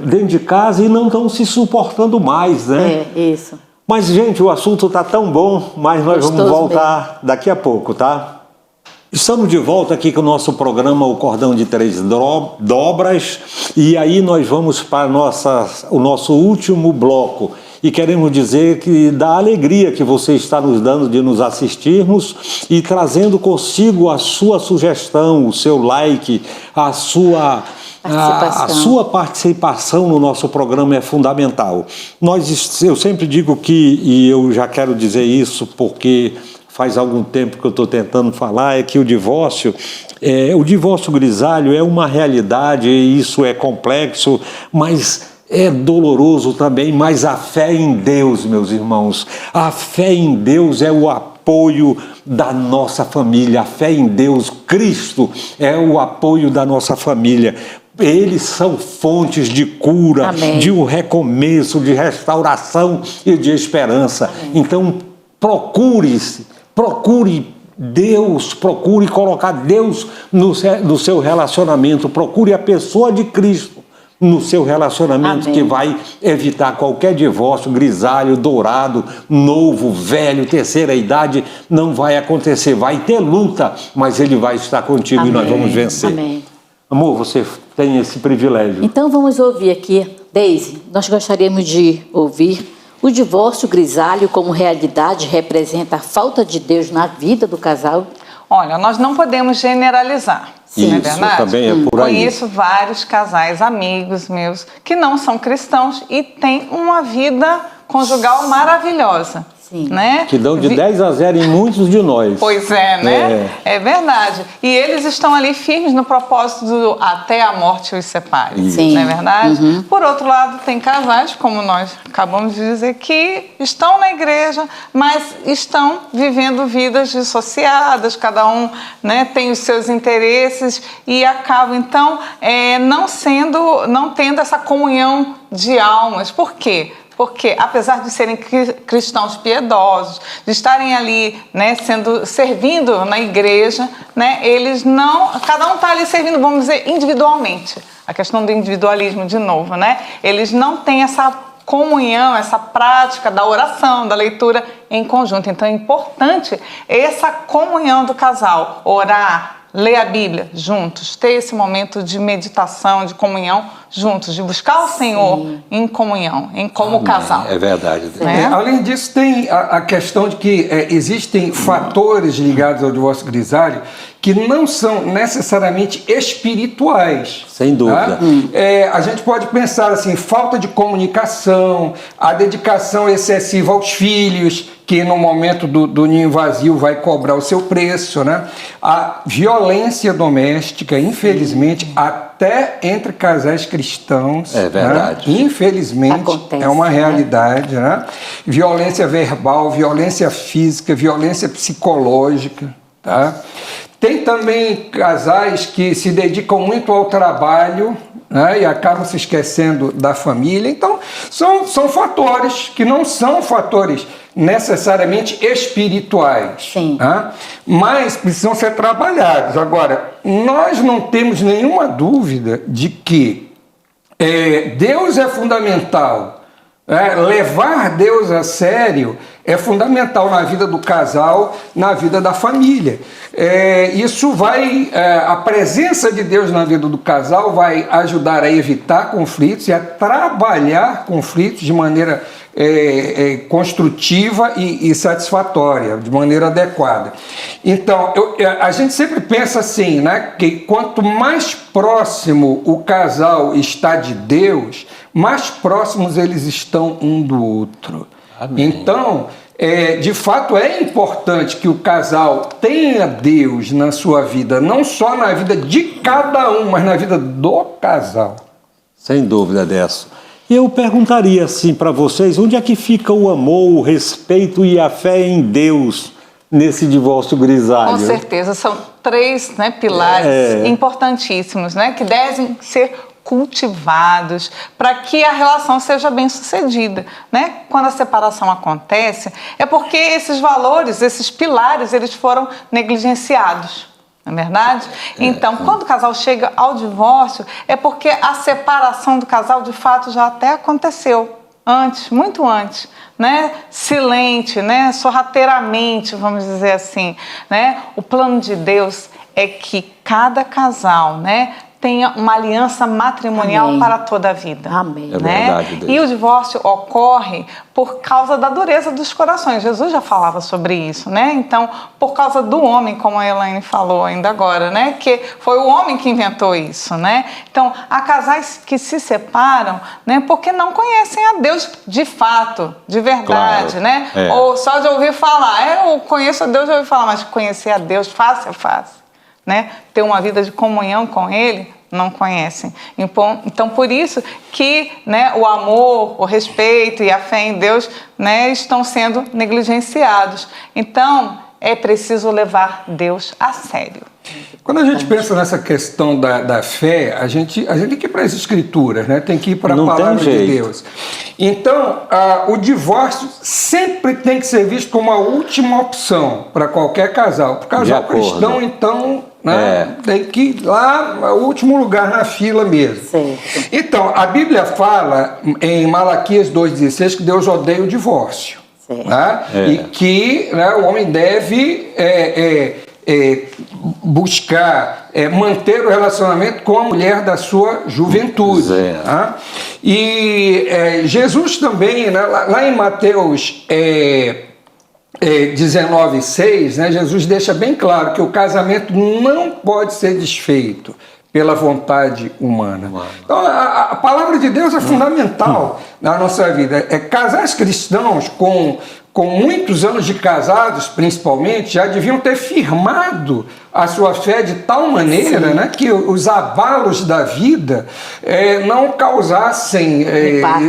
Dentro de casa e não estão se suportando mais, né? Isso. Mas, gente, o assunto está tão bom, mas nós Gostoso vamos voltar daqui a pouco, tá? Estamos de volta aqui com o nosso programa O Cordão de Três Dobras, e aí nós vamos para o nosso último bloco. E queremos dizer que da alegria que você está nos dando de nos assistirmos e trazendo consigo a sua sugestão, o seu like, a sua participação no nosso programa é fundamental. Eu sempre digo e eu já quero dizer isso porque faz algum tempo que eu estou tentando falar, é que o divórcio grisalho é uma realidade, isso é complexo, mas é doloroso também, mas a fé em Deus, meus irmãos, a fé em Deus é o apoio da nossa família, a fé em Deus, Cristo é o apoio da nossa família. Eles são fontes de cura, Amém. De um recomeço, de restauração e de esperança. Amém. Então, procure Deus, procure colocar Deus no seu relacionamento, procure a pessoa de Cristo no seu relacionamento. Amém. Que vai evitar qualquer divórcio, grisalho, dourado, novo, velho, terceira idade, não vai acontecer. Vai ter luta, mas Ele vai estar contigo. Amém. E nós vamos vencer. Amém. Amor, você tem esse privilégio. Então vamos ouvir aqui, Deise, nós gostaríamos de ouvir: o divórcio grisalho como realidade representa a falta de Deus na vida do casal? Olha, nós não podemos generalizar. Sim, não é verdade? Também é por aí. Conheço vários casais, amigos meus, que não são cristãos e têm uma vida conjugal maravilhosa. Sim. Né? Que dão de 10-0 em muitos de nós. Pois é, né? É verdade. E eles estão ali firmes no propósito do até a morte os separe. Sim. Não é verdade? Uhum. Por outro lado, tem casais, como nós acabamos de dizer, que estão na igreja, mas estão vivendo vidas dissociadas, cada um, né, tem os seus interesses e acabam, então, não tendo essa comunhão de almas. Por quê? Porque, apesar de serem cristãos piedosos, de estarem ali, né, servindo na igreja, né, eles não... Cada um está ali servindo, vamos dizer, individualmente. A questão do individualismo, de novo, né? Eles não têm essa comunhão, essa prática da oração, da leitura em conjunto. Então, é importante essa comunhão do casal, orar, ler a Bíblia juntos, ter esse momento de meditação, de comunhão juntos, de buscar o Senhor em comunhão, como casal. É verdade. Né? Além disso, tem a questão de que existem fatores ligados ao divórcio grisalho que não são necessariamente espirituais. Sem dúvida. Tá? A gente pode pensar assim, falta de comunicação, a dedicação excessiva aos filhos, que no momento do ninho vazio vai cobrar o seu preço, né? A violência doméstica, infelizmente, até entre casais cristãos, é verdade, né? Infelizmente, acontece, é uma realidade, né? Violência verbal, violência física, violência psicológica, tá? Tem também casais que se dedicam muito ao trabalho, né, e acabam se esquecendo da família. Então, são fatores que não são fatores necessariamente espirituais, né, mas precisam ser trabalhados. Agora, nós não temos nenhuma dúvida de que Deus é fundamental. Levar Deus a sério é fundamental na vida do casal, na vida da família. Isso vai, a presença de Deus na vida do casal vai ajudar a evitar conflitos e a trabalhar conflitos de maneira construtiva e satisfatória, de maneira adequada. Então, a gente sempre pensa assim, né, que quanto mais próximo o casal está de Deus, mais próximos eles estão um do outro. Amém. Então, de fato, é importante que o casal tenha Deus na sua vida, não só na vida de cada um, mas na vida do casal. Sem dúvida dessa. E eu perguntaria assim para vocês, onde é que fica o amor, o respeito e a fé em Deus nesse divórcio grisalho? Com certeza, são três, né, pilares importantíssimos, né, que devem ser cultivados para que a relação seja bem sucedida, né? Quando a separação acontece, é porque esses valores, esses pilares, eles foram negligenciados. Não é verdade? Então, quando o casal chega ao divórcio, é porque a separação do casal, de fato, já até aconteceu antes, muito antes, né? Silente, né? Sorrateiramente, vamos dizer assim, né? O plano de Deus é que cada casal, né, tenha uma aliança matrimonial Amém. Para toda a vida. Amém. É Né? verdade, Deus. E o divórcio ocorre por causa da dureza dos corações. Jesus já falava sobre isso, né? Então, por causa do homem, como a Elaine falou ainda agora, né? Que foi o homem que inventou isso, né? Então, há casais que se separam, né? Porque não conhecem a Deus de fato, de verdade, Claro. né? Ou só de ouvir falar. Eu conheço a Deus de ouvir falar, mas conhecer a Deus face a face, né? Ter uma vida de comunhão com Ele, não conhecem. Então, por isso que, né, o amor, o respeito e a fé em Deus, né, estão sendo negligenciados. Então, é preciso levar Deus a sério. Quando a gente pensa nessa questão da fé, a gente tem que ir para as Escrituras, né? Tem que ir para a palavra de Deus. Então, o divórcio sempre tem que ser visto como a última opção para qualquer casal. Para o casal cristão, então, né, tem que ir lá, o último lugar na fila mesmo. Certo. Então, a Bíblia fala em Malaquias 2,16 que Deus odeia o divórcio. Né? E que, né, o homem deve buscar manter o relacionamento com a mulher da sua juventude. Tá? E Jesus também, né, lá em Mateus 19,6, né, Jesus deixa bem claro que o casamento não pode ser desfeito pela vontade humana. Então, a palavra de Deus é fundamental na nossa vida. Casais cristãos com muitos anos de casados, principalmente, já deviam ter firmado a sua fé de tal maneira, né, que os abalos da vida não causassem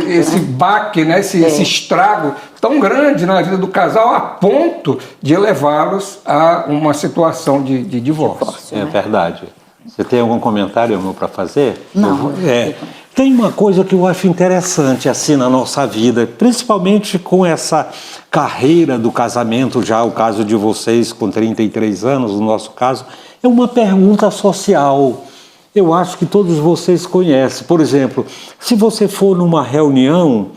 esse baque, né, esse estrago tão grande na vida do casal a ponto de levá-los a uma situação de divórcio. É verdade. Você tem algum comentário, irmão, para fazer? Não. Tem uma coisa que eu acho interessante assim na nossa vida, principalmente com essa carreira do casamento, já o caso de vocês com 33 anos, no nosso caso, é uma pergunta social. Eu acho que todos vocês conhecem. Por exemplo, se você for numa reunião,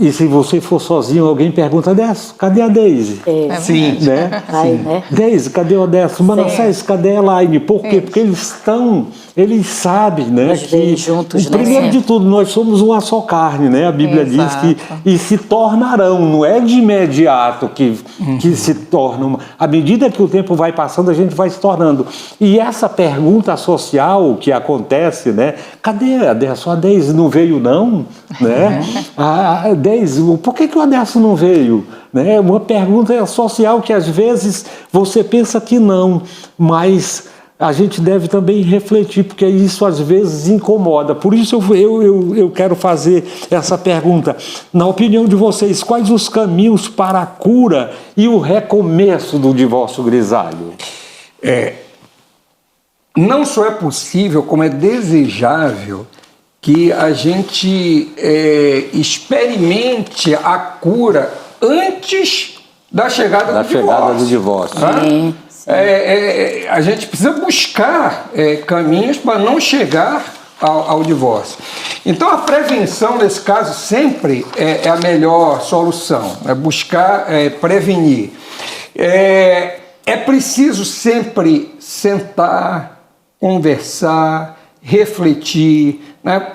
e se você for sozinho, alguém pergunta, Décio, cadê a Deise? Sim. Né? Né? Deise, cadê o Décio? Manassés, cadê a Elaine? Por quê? Porque eles sabem, né? Nós vemos juntos, primeiro né? de tudo, nós somos uma só carne, né? A Bíblia diz que e se tornarão, não é de imediato que se tornam. À medida que o tempo vai passando, a gente vai se tornando. E essa pergunta social que acontece, né? Cadê a Décio? A Deise não veio, não? Né? Deise, por que o Aderson não veio? Né? Uma pergunta social que às vezes você pensa que não, mas a gente deve também refletir, porque isso às vezes incomoda. Por isso eu quero fazer essa pergunta. Na opinião de vocês, quais os caminhos para a cura e o recomeço do divórcio grisalho? Não só é possível, como é desejável que a gente experimente a cura antes da chegada do divórcio. Tá? Sim. A gente precisa buscar caminhos para não chegar ao divórcio. Então, a prevenção, nesse caso, sempre é a melhor solução, é buscar prevenir. É preciso sempre sentar, conversar, refletir, né?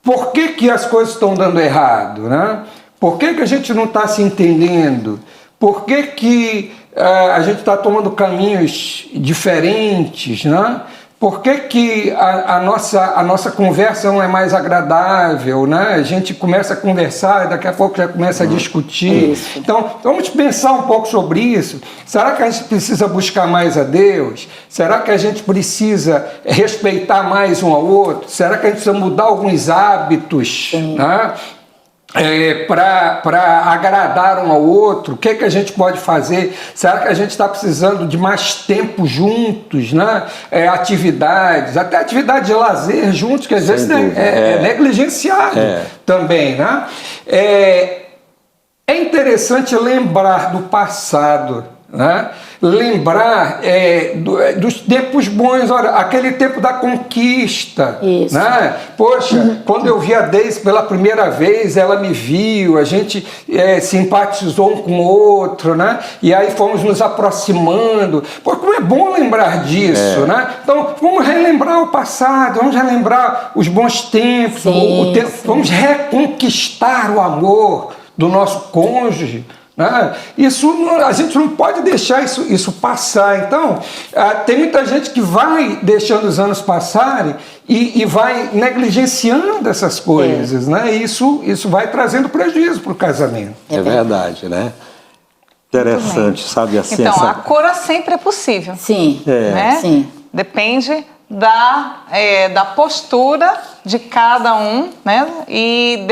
Por que as coisas estão dando errado, né? Por que a gente não está se entendendo? Por que a gente está tomando caminhos diferentes, né? Por que a nossa conversa não é mais agradável, né? A gente começa a conversar e daqui a pouco já começa a discutir. Isso. Então, vamos pensar um pouco sobre isso. Será que a gente precisa buscar mais a Deus? Será que a gente precisa respeitar mais um ao outro? Será que a gente precisa mudar alguns hábitos, né? Para agradar um ao outro? O que a gente pode fazer? Será que a gente está precisando de mais tempo juntos, né? Atividades, até atividade de lazer juntos, que às vezes é negligenciado também, né? É interessante lembrar do passado, né? Lembrar dos tempos bons, olha, aquele tempo da conquista. Isso. Né? Poxa, quando eu vi a Deise pela primeira vez, ela me viu, a gente simpatizou um com o outro, né? E aí fomos nos aproximando. Pô, como é bom lembrar disso, né? Então, vamos relembrar o passado, vamos relembrar os bons tempos, vamos reconquistar o amor do nosso cônjuge. Isso, a gente não pode deixar isso passar. Então, tem muita gente que vai deixando os anos passarem e vai negligenciando essas coisas, né? Isso vai trazendo prejuízo para o casamento. É verdade, né? Interessante, sabe assim. Então, a cura sempre é possível. Sim. Né? Sim. Depende da postura de cada um, né? E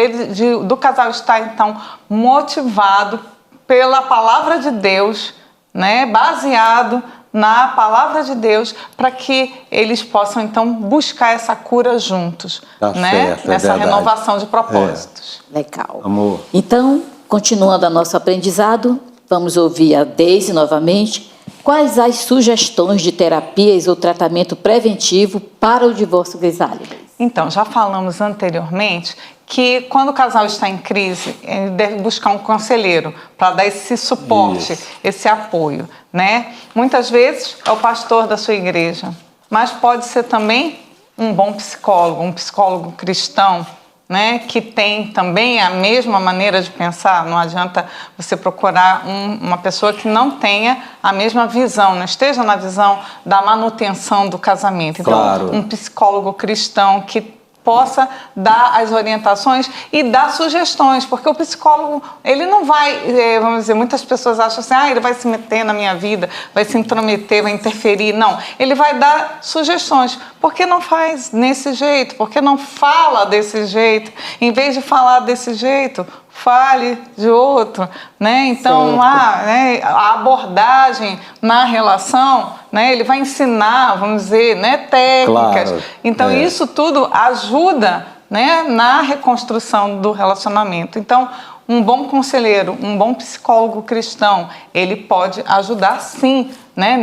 do casal estar, então, motivado pela palavra de Deus, né, baseado na palavra de Deus, para que eles possam, então, buscar essa cura juntos, né, certo, nessa renovação de propósitos. Legal. Amor. Então, continuando o nosso aprendizado, vamos ouvir a Deise novamente. Quais as sugestões de terapias ou tratamento preventivo para o divórcio grisalho? Então, já falamos anteriormente que quando o casal está em crise, ele deve buscar um conselheiro para dar esse suporte, esse apoio, né? Muitas vezes é o pastor da sua igreja, mas pode ser também um bom psicólogo, um psicólogo cristão, né? Que tem também a mesma maneira de pensar. Não adianta você procurar uma pessoa que não tenha a mesma visão, não esteja na visão da manutenção do casamento. Então, um psicólogo cristão que possa dar as orientações e dar sugestões, porque o psicólogo, ele não vai, vamos dizer, muitas pessoas acham assim, ele vai se meter na minha vida, vai se intrometer, vai interferir. Não, ele vai dar sugestões. Por que não faz nesse jeito? Por que não fala desse jeito? Em vez de falar desse jeito, fale de outro, né? Então, a abordagem na relação, né? Ele vai ensinar, vamos dizer, né? Técnicas. Claro. Então, isso tudo ajuda, né? Na reconstrução do relacionamento. Então, um bom conselheiro, um bom psicólogo cristão, ele pode ajudar, sim, né?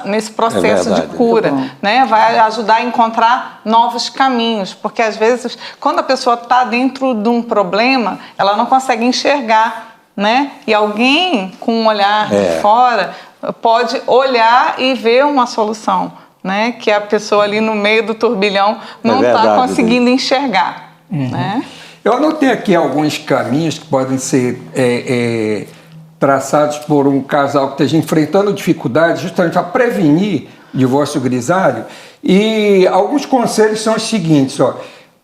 Nesse processo de cura, né? Vai ajudar a encontrar novos caminhos, porque às vezes, quando a pessoa está dentro de um problema, ela não consegue enxergar, né? E alguém com um olhar de fora pode olhar e ver uma solução, né? Que a pessoa ali no meio do turbilhão não está conseguindo enxergar, né? Eu anotei aqui alguns caminhos que podem ser traçados por um casal que esteja enfrentando dificuldades justamente para prevenir divórcio grisalho. E alguns conselhos são os seguintes, ó.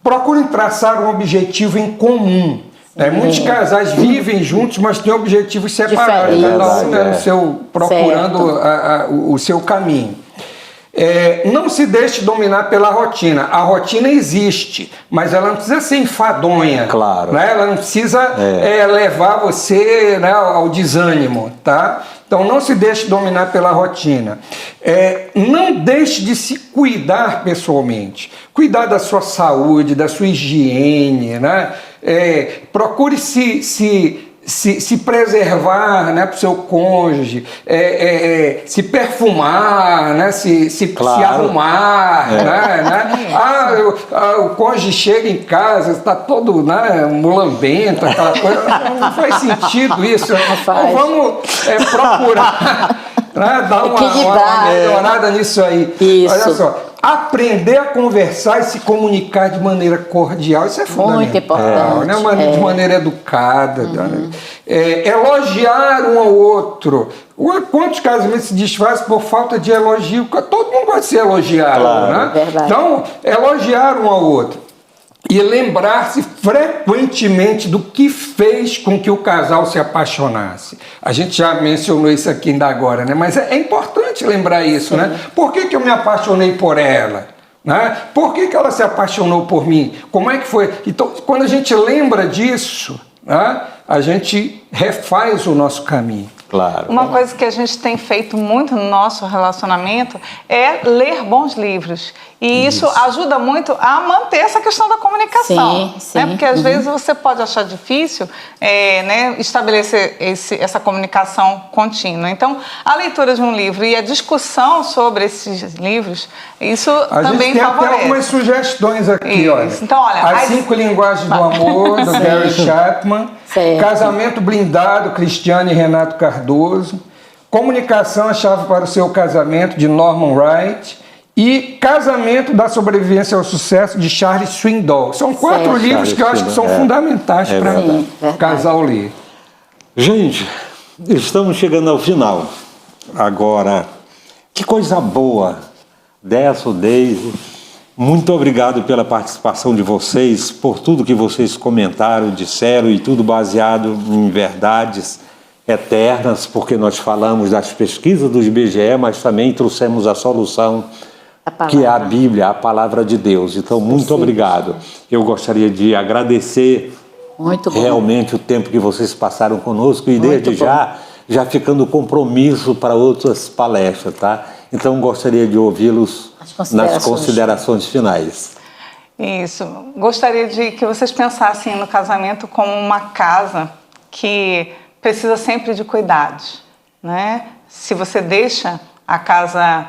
Procurem traçar um objetivo em comum, Muitos casais vivem juntos, mas têm objetivos separados, Diferentes. cada um Verdade, no seu, procurando o seu caminho. Não se deixe dominar pela rotina. A rotina existe, mas ela não precisa ser enfadonha. Claro. Né? Ela não precisa levar você, né, ao desânimo. Tá? Então não se deixe dominar pela rotina. Não deixe de se cuidar pessoalmente. Cuidar da sua saúde, da sua higiene. Né? Procure se preservar, né, para o seu cônjuge, se perfumar, né, se arrumar. Né? O cônjuge chega em casa, está todo, né, mulambento, aquela coisa. Não faz sentido isso. Então, vamos procurar, né, dar uma melhorada nisso aí. Isso. Olha só. Aprender a conversar e se comunicar de maneira cordial, isso é fundamental. Muito importante. Né? De maneira educada. Elogiar um ao outro. Quantos casamentos se desfazem por falta de elogio? Todo mundo gosta de ser elogiado. Claro. Né? Verdade. Então, elogiar um ao outro. E lembrar-se frequentemente do que fez com que o casal se apaixonasse. A gente já mencionou isso aqui ainda agora, né? Mas é importante lembrar isso, né? Por que eu me apaixonei por ela? Né? Por que ela se apaixonou por mim? Como é que foi? Então, quando a gente lembra disso, né, a gente refaz o nosso caminho. Claro. Uma coisa que a gente tem feito muito no nosso relacionamento é ler bons livros. E isso ajuda muito a manter essa questão da comunicação. Sim. Né? Porque às vezes você pode achar difícil né, estabelecer essa comunicação contínua. Então, a leitura de um livro e a discussão sobre esses livros, isso também favorece. A gente tem favorece. até algumas sugestões aqui. Isso. Olha. Então, olha, As 5 linguagens do amor, do Gary Chapman. Certo. Casamento blindado, Cristiane e Renato Cardoso. Comunicação, a chave para o seu casamento, de Norman Wright. E Casamento da Sobrevivência ao Sucesso, de Charles Swindoll. São 4 livros que eu acho que são fundamentais para o casal ler. Gente, estamos chegando ao final. Agora, que coisa boa. Décio, Deise, muito obrigado pela participação de vocês, por tudo que vocês comentaram, disseram, e tudo baseado em verdades eternas, porque nós falamos das pesquisas do IBGE, mas também trouxemos a solução, que é a Bíblia, a palavra de Deus. Então, muito obrigado. Eu gostaria de agradecer realmente o tempo que vocês passaram conosco e desde já ficando compromisso para outras palestras, tá? Então, gostaria de ouvi-los nas considerações finais. Isso. Gostaria de que vocês pensassem no casamento como uma casa que precisa sempre de cuidados, né? Se você deixa a casa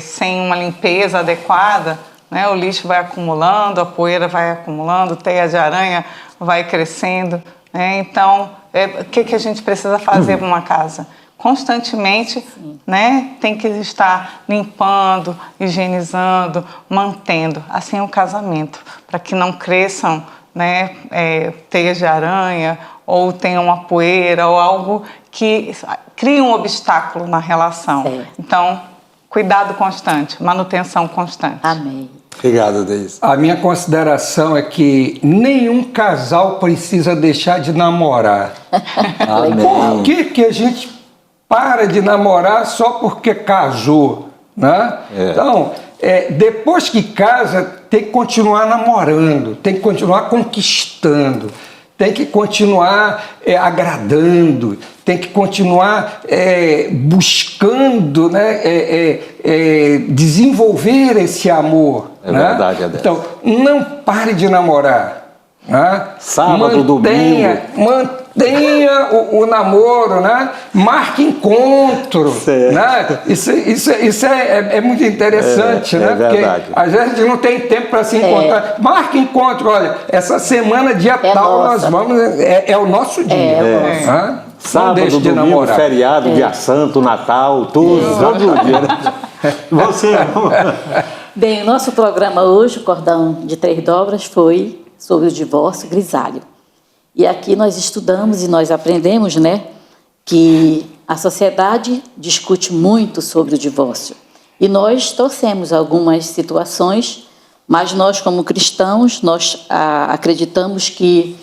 sem uma limpeza adequada, né, o lixo vai acumulando, a poeira vai acumulando, teia de aranha vai crescendo, né? Então, o que a gente precisa fazer para uma casa? Constantemente, né, tem que estar limpando, higienizando, mantendo. Assim é o casamento, para que não cresçam, né, teias de aranha, ou tenha uma poeira, ou algo que crie um obstáculo na relação. Então, cuidado constante, manutenção constante. Amém. Obrigado, Deise. A minha consideração é que nenhum casal precisa deixar de namorar. Por que a gente para de namorar só porque casou, né? Então, depois que casa, tem que continuar namorando, tem que continuar conquistando, tem que continuar agradando, tem que continuar buscando, né, desenvolver esse amor. Verdade, Adélio. Então, não pare de namorar. Né? Sábado, domingo. Mantenha o namoro, né? Marque encontro. Né? Isso é muito interessante, né? Verdade. Porque às vezes a gente não tem tempo para se encontrar. Marque encontro, olha, essa semana, dia tal, nós vamos. É o nosso dia. Né? Sábado, domingo, namorar. Feriado, dia santo, Natal, tudo, todo dia. Né? Você. Bem, o nosso programa hoje, o Cordão de 3 Dobras, foi sobre o divórcio grisalho. E aqui nós estudamos e nós aprendemos, né, que a sociedade discute muito sobre o divórcio. E nós torcemos algumas situações, mas nós, como cristãos, nós acreditamos que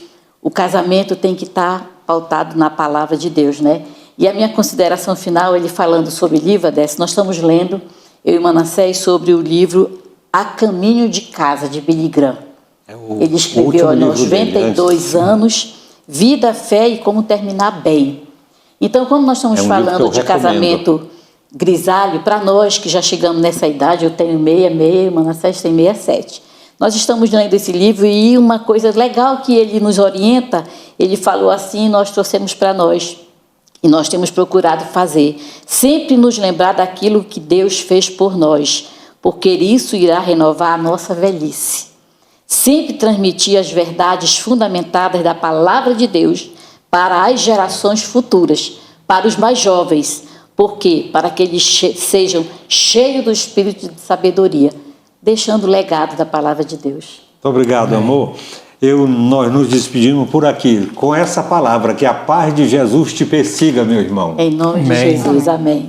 o casamento tem que estar pautado na palavra de Deus, né? E a minha consideração final, ele falando sobre o livro, Adécio, nós estamos lendo, eu e Manassés, sobre o livro A Caminho de Casa, de Billy Graham. Ele escreveu aos 92 anos, Vida, Fé e Como Terminar Bem. Então, quando nós estamos falando de casamento grisalho, para nós que já chegamos nessa idade, eu tenho 66, o Manassés tem 67. Nós estamos lendo esse livro e uma coisa legal que ele nos orienta, ele falou assim, nós trouxemos para nós. E nós temos procurado fazer, sempre nos lembrar daquilo que Deus fez por nós, porque isso irá renovar a nossa velhice. Sempre transmitir as verdades fundamentadas da palavra de Deus para as gerações futuras, para os mais jovens, porque para que eles sejam cheios do espírito de sabedoria, deixando o legado da palavra de Deus. Muito obrigado, amor. Nós nos despedimos por aqui com essa palavra, que a paz de Jesus te persiga, meu irmão. Em nome de Jesus, amém.